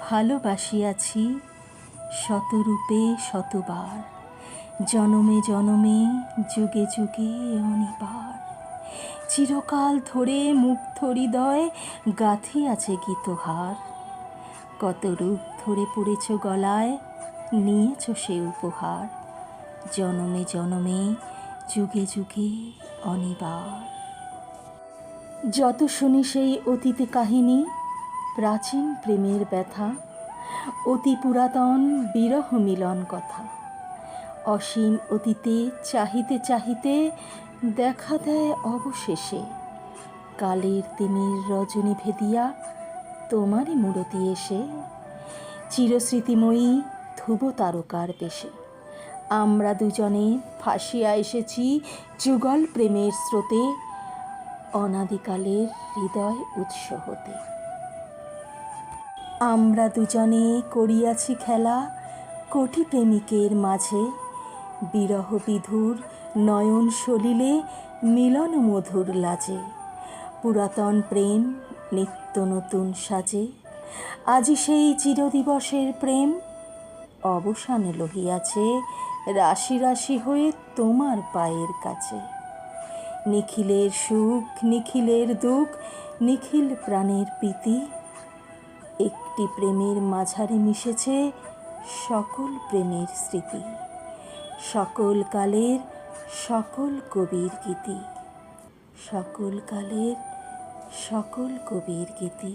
ভালোবাসিয়াছি শতরূপে শতবার, জনমে জনমে যুগে যুগে অনিবার। চিরকাল ধরে মুগ্ধ হৃদয় গাঁথিয়াছে গীতহার। কত রূপ ধরে পড়েছ গলায়, নিয়েছ সে উপহার। জনমে জনমে যুগে যুগে অনিবার। যত শুনি সেই অতীতে কাহিনী, প্রাচীন প্রেমের ব্যথা, অতি পুরাতন বিরহ মিলন কথা। অসীম অতীতে চাহিতে চাহিতে দেখা দেয় অবশেষে কালের তিমির রজনী ভেদিয়া তোমারই মূরতি এসে। চিরস্মৃতিময়ী ধ্রুব তারকার বেশে আমরা দুজনে ভাসিয়া এসেছি যুগল প্রেমের স্রোতে, অনাদিকালের হৃদয় উৎস হতে। আমরা দুজনে করিয়াছি খেলা কোটি প্রেমিকের মাঝে, বিরহ বিধুর নয়ন সলিলে মিলন মধুর লাজে। পুরাতন প্রেম নিত্য নতুন সাজে, আজি সেই চিরদিবসের প্রেম অবসান লহিয়াছে রাশি রাশি হয়ে তোমার পায়ের কাছে। নিখিলের সুখ নিখিলের দুঃখ নিখিল প্রাণের প্রীতি, একটি প্রেমের মাঝারে মিশেছে সকল প্রেমের স্মৃতি। সকল কালের সকল কবির গীতি, সকল কালের সকল কবির গীতি।